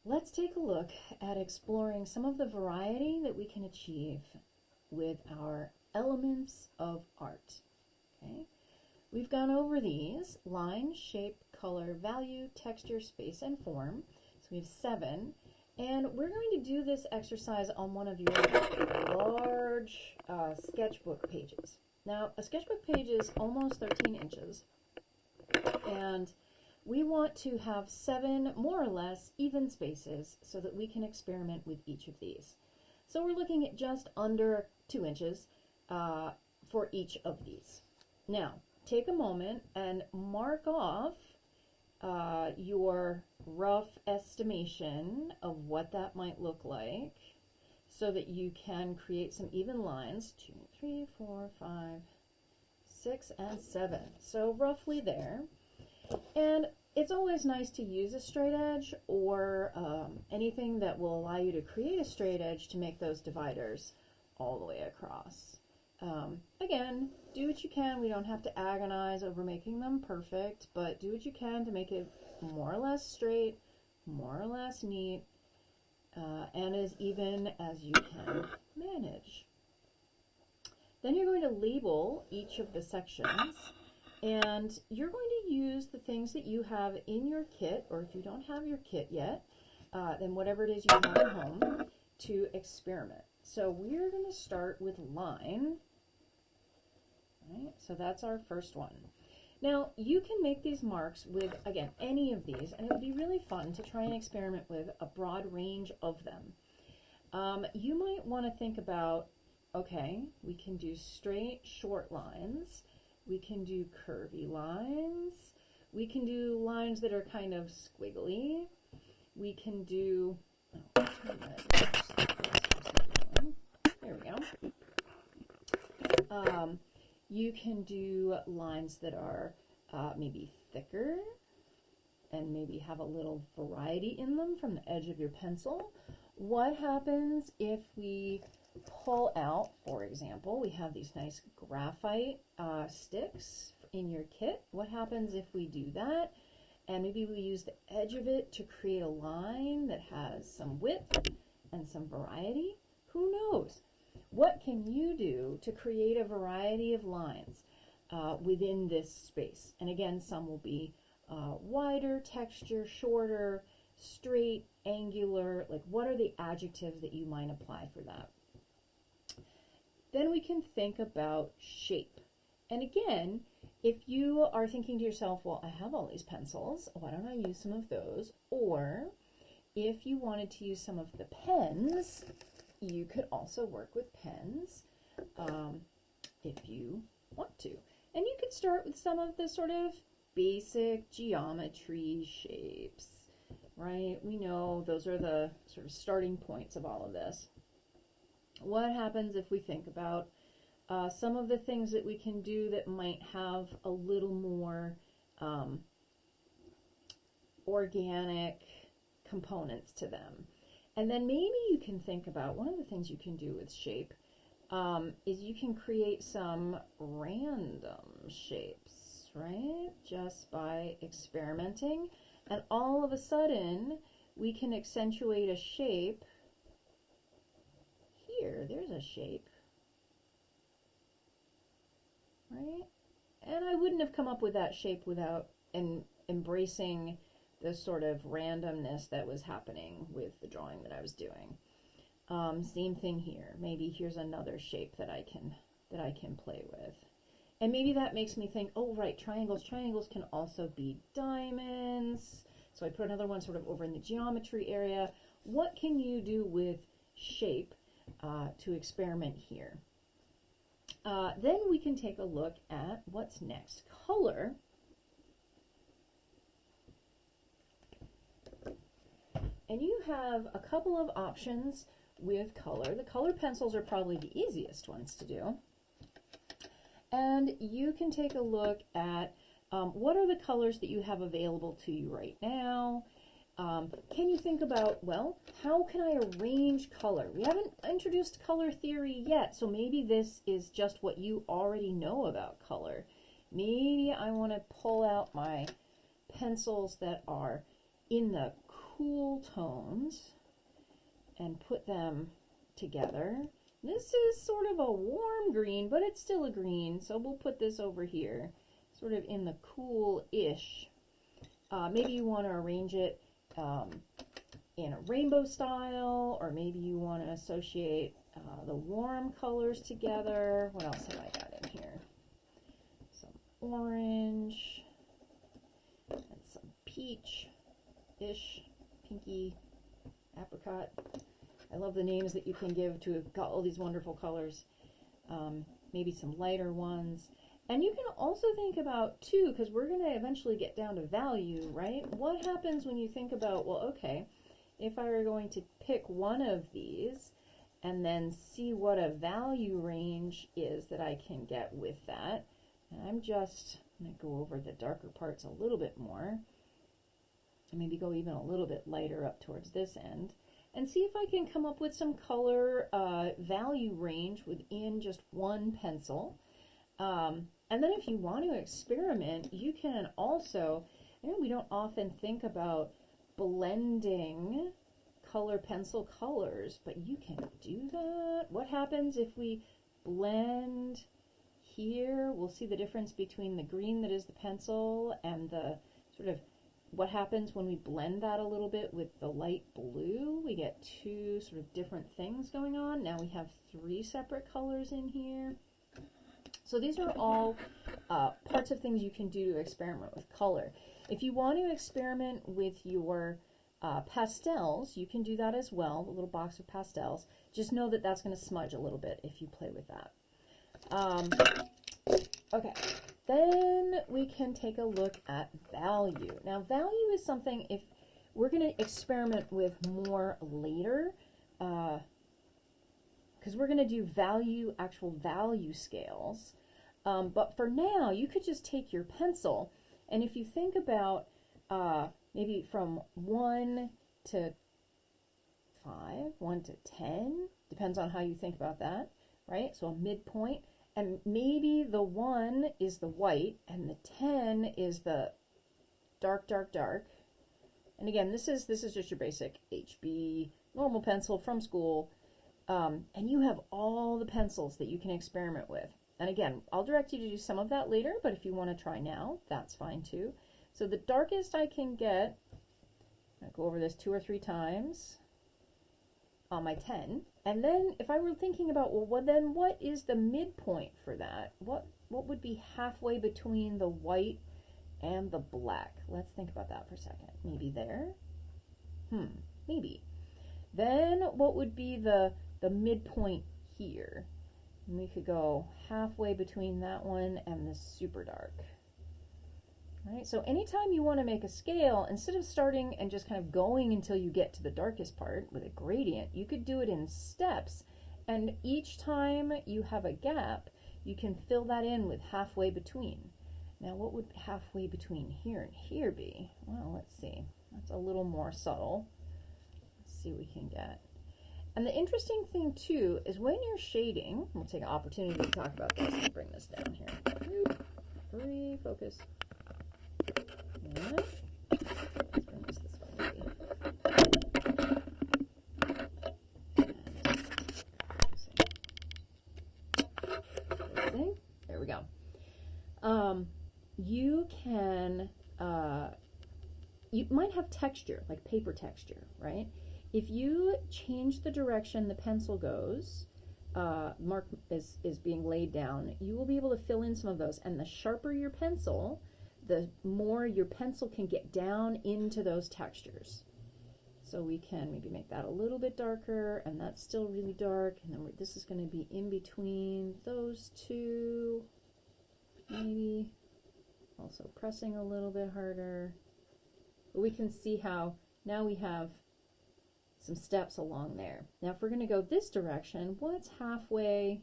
Let's take a look at exploring some of the variety that we can achieve with our elements of art. Okay? We've gone over these: line, shape, color, value, texture, space, and form. So we have 7. And we're going to do this exercise on one of your large sketchbook pages. Now, a sketchbook page is almost 13 inches. And we want to have 7 more or less even spaces so that we can experiment with each of these. So we're looking at just under 2 inches for each of these. Now, take a moment and mark off your rough estimation of what that might look like so that you can create some even lines. 2, 3, 4, 5, 6, and 7. So roughly there. And it's always nice to use a straight edge or anything that will allow you to create a straight edge to make those dividers all the way across. Again, do what you can. We don't have to agonize over making them perfect, but do what you can to make it more or less straight, more or less neat, and as even as you can manage. Then you're going to label each of the sections, and you're going to use the things that you have in your kit, or if you don't have your kit yet, then whatever it is you have at home, to experiment. So we're going to start with line. Right, so that's our first one. Now, you can make these marks with, again, any of these, and it would be really fun to try and experiment with a broad range of them. You might want to think about, okay, we can do straight, short lines. We can do curvy lines. We can do lines that are kind of squiggly. We can do, there we go. You can do lines that are maybe thicker and maybe have a little variety in them from the edge of your pencil. What happens if we pull out, for example, we have these nice graphite sticks in your kit. What happens if we do that and maybe we use the edge of it to create a line that has some width and some variety? Who knows? What can you do to create a variety of lines within this space? And again, some will be wider texture, shorter, straight, angular. Like, what are the adjectives that you might apply for that? Then we can think about shape. And again, if you are thinking to yourself, well, I have all these pencils, why don't I use some of those? Or if you wanted to use some of the pens, you could also work with pens if you want to. And you could start with some of the sort of basic geometry shapes, right? We know those are the sort of starting points of all of this. What happens if we think about some of the things that we can do that might have a little more organic components to them? And then maybe you can think about, one of the things you can do with shape is you can create some random shapes, right? Just by experimenting. And all of a sudden, we can accentuate a shape. Here, there's a shape, right? And I wouldn't have come up with that shape without embracing the sort of randomness that was happening with the drawing that I was doing. Same thing here. Maybe here's another shape that I can play with. And maybe that makes me think, oh right, triangles. Triangles can also be diamonds. So I put another one sort of over in the geometry area. What can you do with shape to experiment here? Then we can take a look at what's next. Color. And you have a couple of options with color. The color pencils are probably the easiest ones to do. And you can take a look at what are the colors that you have available to you right now. Can you think about, well, how can I arrange color? We haven't introduced color theory yet, so maybe this is just what you already know about color. Maybe I want to pull out my pencils that are in the cool tones and put them together. This is sort of a warm green, but it's still a green, so we'll put this over here, sort of in the cool-ish. Maybe you want to arrange it in a rainbow style, or maybe you want to associate the warm colors together. What else have I got in here? Some orange and some peach-ish, pinky, apricot. I love the names that you can give to all these wonderful colors. Maybe some lighter ones. And you can also think about, too, because we're going to eventually get down to value, right? What happens when you think about, well, okay, if I were going to pick one of these and then see what a value range is that I can get with that. And I'm just going to go over the darker parts a little bit more. And maybe go even a little bit lighter up towards this end. And see if I can come up with some color value range within just one pencil. And then if you want to experiment, you can also, I know we don't often think about blending color pencil colors, but you can do that. What happens if we blend here? We'll see the difference between the green that is the pencil and the sort of, what happens when we blend that a little bit with the light blue? We get two sort of different things going on. Now we have three separate colors in here. So these are all parts of things you can do to experiment with color. If you want to experiment with your pastels, you can do that as well, the little box of pastels. Just know that that's going to smudge a little bit if you play with that. Okay, then we can take a look at value. Now value is something, if we're going to experiment with more later, because we're going to do value, actual value scales. But for now, you could just take your pencil, and if you think about maybe from 1 to 5, 1 to 10, depends on how you think about that, right? So a midpoint, and maybe the 1 is the white, and the 10 is the dark, dark, dark. And again, this is just your basic HB normal pencil from school. And you have all the pencils that you can experiment with. And again, I'll direct you to do some of that later, but if you want to try now, that's fine too. So the darkest I can get, I'll go over this 2 or 3 times on my 10. And then if I were thinking about, well, then what is the midpoint for that? What would be halfway between the white and the black? Let's think about that for a second. Maybe there? Maybe. Then what would be the midpoint here? And we could go halfway between that one and the super dark. All right, so anytime you want to make a scale, instead of starting and just kind of going until you get to the darkest part with a gradient, you could do it in steps. And each time you have a gap, you can fill that in with halfway between. Now, what would halfway between here and here be? Well, let's see. That's a little more subtle. Let's see what we can get. And the interesting thing, too, is when you're shading, we'll take an opportunity to talk about this and bring this down here. Refocus. Yeah. Let's bring this way, maybe. There we go. You can, you might have texture, like paper texture, right? If you change the direction the pencil goes, mark is being laid down, you will be able to fill in some of those. And the sharper your pencil, the more your pencil can get down into those textures. So we can maybe make that a little bit darker, and that's still really dark. And then this is going to be in between those two, maybe. Also pressing a little bit harder. But we can see how now we have some steps along there. Now if we're going to go this direction, what's halfway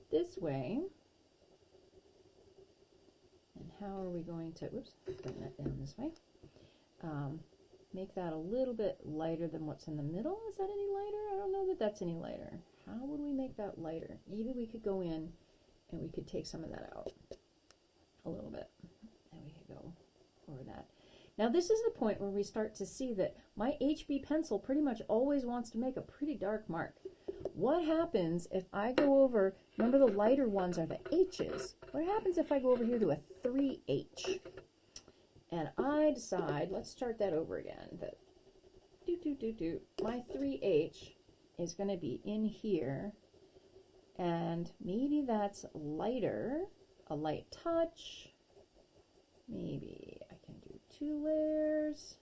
this way? And how are we going to, whoops, bring that down this way. Make that a little bit lighter than what's in the middle. Is that any lighter? I don't know that that's any lighter. How would we make that lighter? Maybe we could go in and we could take some of that out a little bit. And we could go over that. Now this is the point where we start to see that my HB pencil pretty much always wants to make a pretty dark mark. What happens if I go over, remember the lighter ones are the H's. What happens if I go over here to a 3H? And I decide, let's start that over again, that my 3H is going to be in here, and maybe that's lighter, a light touch. Maybe I can do 2 layers.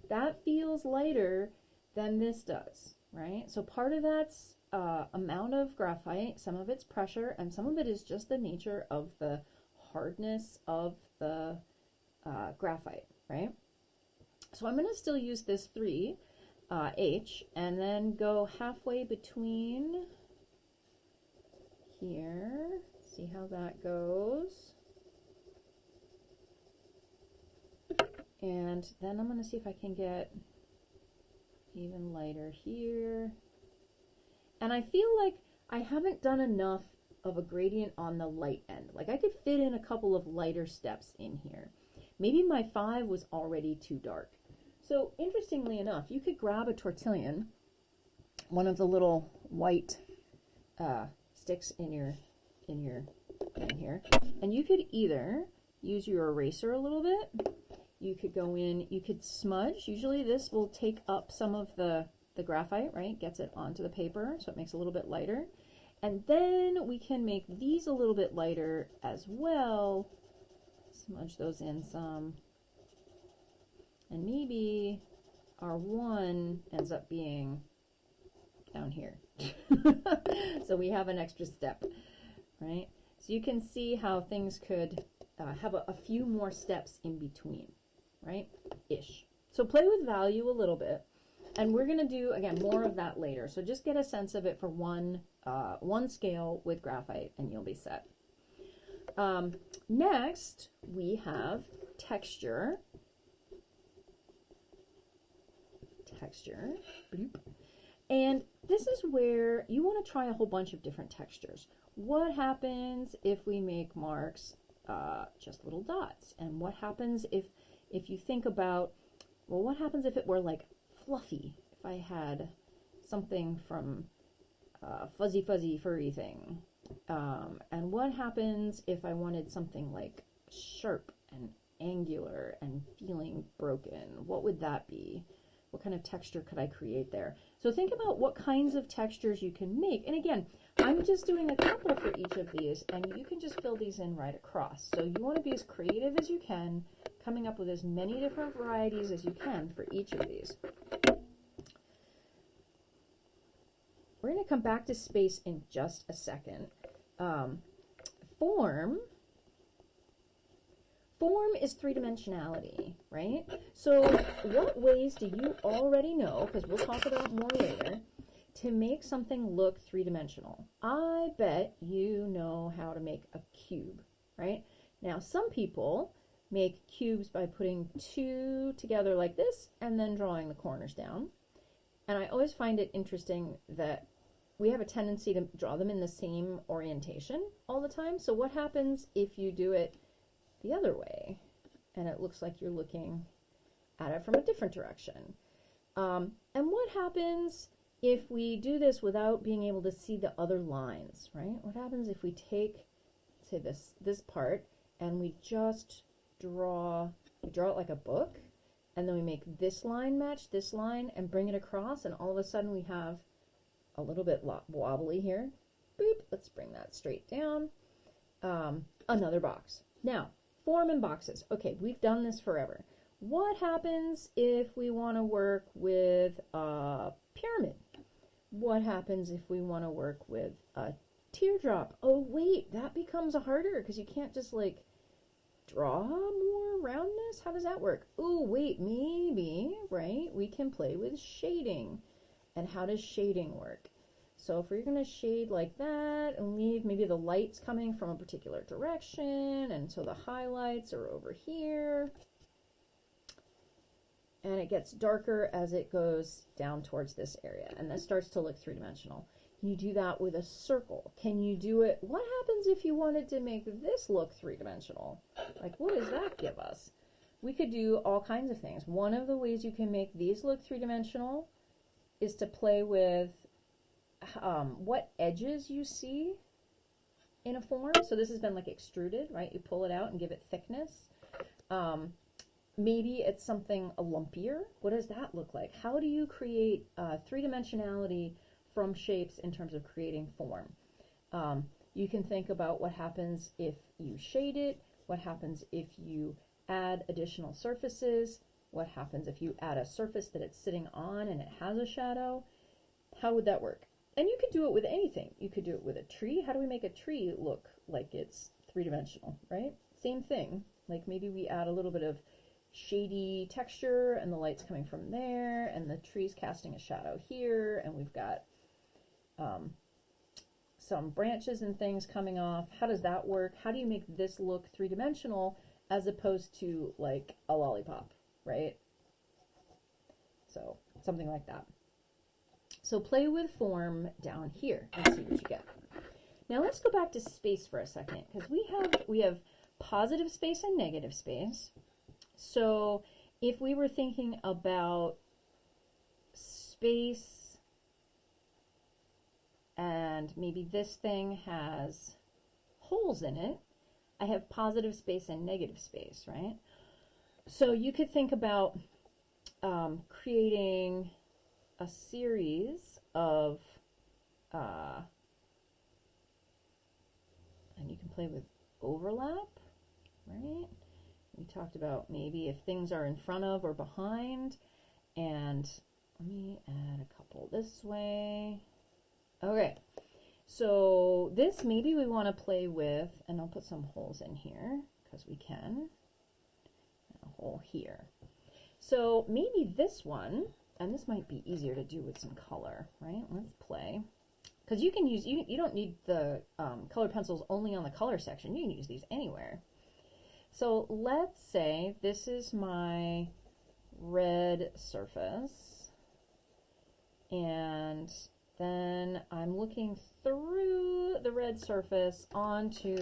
That feels lighter than this does, right? So part of that's amount of graphite, some of it's pressure, and some of it is just the nature of the hardness of the graphite, right? So I'm going to still use this 3H and then go halfway between here. See how that goes. And then I'm going to see if I can get even lighter here. And I feel like I haven't done enough of a gradient on the light end. Like I could fit in a couple of lighter steps in here. Maybe my 5 was already too dark. So interestingly enough, you could grab a tortillon, one of the little white sticks in your thing here, and you could either use your eraser a little bit. You could go in, you could smudge. Usually this will take up some of the graphite, right? Gets it onto the paper, so it makes it a little bit lighter. And then we can make these a little bit lighter as well. Smudge those in some. And maybe our 1 ends up being down here. So we have an extra step, right? So you can see how things could have a few more steps in between, right? Ish. So play with value a little bit. And we're going to do, again, more of that later. So just get a sense of it for one scale with graphite, and you'll be set. Next, we have texture. And this is where you want to try a whole bunch of different textures. What happens if we make marks just little dots? And what happens if you think about, well, what happens if it were like fluffy? If I had something from fuzzy furry thing. And what happens if I wanted something like sharp and angular and feeling broken? What would that be? What kind of texture could I create there? So think about what kinds of textures you can make. And again, I'm just doing a couple for each of these, and you can just fill these in right across. So you want to be as creative as you can, coming up with as many different varieties as you can for each of these. We're going to come back to space in just a second. Form is 3-dimensionality, right? So what ways do you already know, because we'll talk about more later, to make something look 3-dimensional? I bet you know how to make a cube, right? Now, some people make cubes by putting 2 together like this and then drawing the corners down. And I always find it interesting that we have a tendency to draw them in the same orientation all the time. So what happens if you do it the other way and it looks like you're looking at it from a different direction? And what happens if we do this without being able to see the other lines, right? What happens if we take, say, this part and we just draw it like a book, and then we make this line match this line and bring it across, and all of a sudden we have a little bit wobbly here. Boop, let's bring that straight down. Another box. Now, form and boxes. Okay, we've done this forever. What happens if we want to work with a pyramid? What happens if we want to work with a teardrop? Oh wait, that becomes harder because you can't just like draw more roundness. How does that work? Oh wait, maybe, right? We can play with shading. And how does shading work? So if we're going to shade like that and leave maybe the lights coming from a particular direction, and so the highlights are over here, and it gets darker as it goes down towards this area, and this starts to look 3-dimensional. Can you do that with a circle? Can you do it? What happens if you wanted to make this look 3-dimensional? Like, what does that give us? we could do all kinds of things. One of the ways you can make these look three-dimensional is to play with what edges you see in a form. So this has been like extruded, right? You pull it out and give it thickness. Maybe it's something lumpier. What does that look like? How do you create three-dimensionality from shapes in terms of creating form? You can think about what happens if you shade it, what happens if you add additional surfaces, what happens if you add a surface that it's sitting on and it has a shadow. How would that work? And you could do it with anything. You could do it with a tree. How do we make a tree look like it's three-dimensional, right? Same thing. Like maybe we add a little bit of shady texture and the light's coming from there and the tree's casting a shadow here and we've got some branches and things coming off. How does that work? How do you make this look three-dimensional as opposed to like a lollipop, right? So something like that. So play with form down here and see what you get. Now let's go back to space for a second, because we have positive space and negative space. So if we were thinking about space and maybe this thing has holes in it, I have positive space and negative space, right? So you could think about creating a series of, and you can play with overlap, right? We talked about maybe if things are in front of or behind, and let me add a couple this way. Okay, so this maybe we want to play with, and I'll put some holes in here because we can. A hole here. So maybe this one, and this might be easier to do with some color, right? Let's play. Because you can use, you don't need the colored pencils only on the color section. You can use these anywhere. So let's say this is my red surface, and then I'm looking through the red surface onto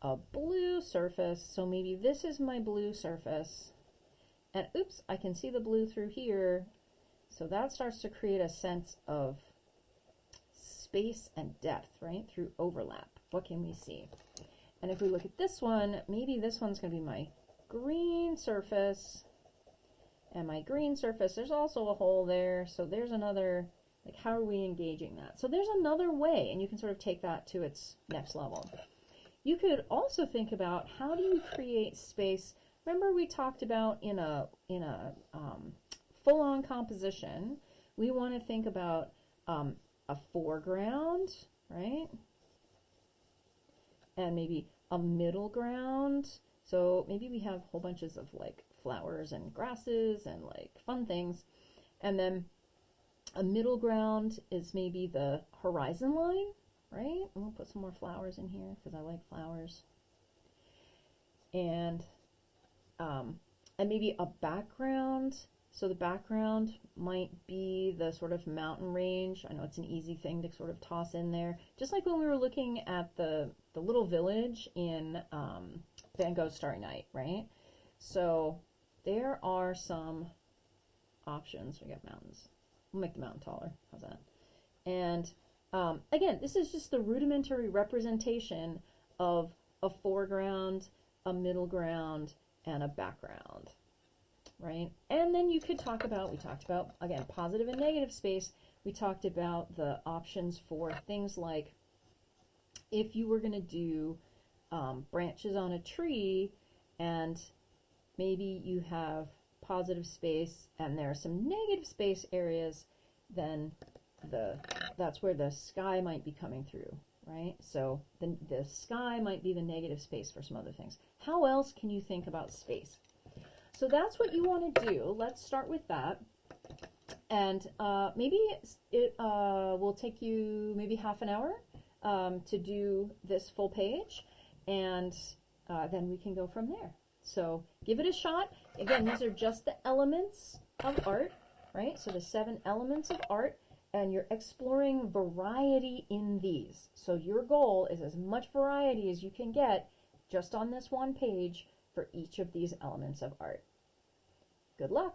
a blue surface. So maybe this is my blue surface, and oops, I can see the blue through here. So that starts to create a sense of space and depth, right, through overlap. What can we see? And if we look at this one, maybe this one's going to be my green surface. And my green surface, there's also a hole there. So there's another, like, how are we engaging that? So there's another way, and you can sort of take that to its next level. You could also think about how do you create space. Remember we talked about in a full-on composition, we want to think about a foreground, right? And maybe a middle ground. So maybe we have whole bunches of like flowers and grasses and like fun things. And then a middle ground is maybe the horizon line, right? And we'll put some more flowers in here because I like flowers. And maybe a background. So the background might be the sort of mountain range. I know it's an easy thing to sort of toss in there. Just like when we were looking at the little village in Van Gogh's Starry Night, right? So there are some options. We got mountains. We'll make the mountain taller. How's that? And again, this is just the rudimentary representation of a foreground, a middle ground, and a background. Right? And then you could talk about, we talked about, again, positive and negative space. We talked about the options for things like if you were going to do branches on a tree and maybe you have positive space and there are some negative space areas, then that's where the sky might be coming through, right? So the sky might be the negative space for some other things. How else can you think about space? So that's what you want to do. Let's start with that. And maybe it will take you maybe half an hour to do this full page. And then we can go from there. So give it a shot. Again, these are just the elements of art, right? So the 7 elements of art. And you're exploring variety in these. So your goal is as much variety as you can get just on this one page for each of these elements of art. Good luck!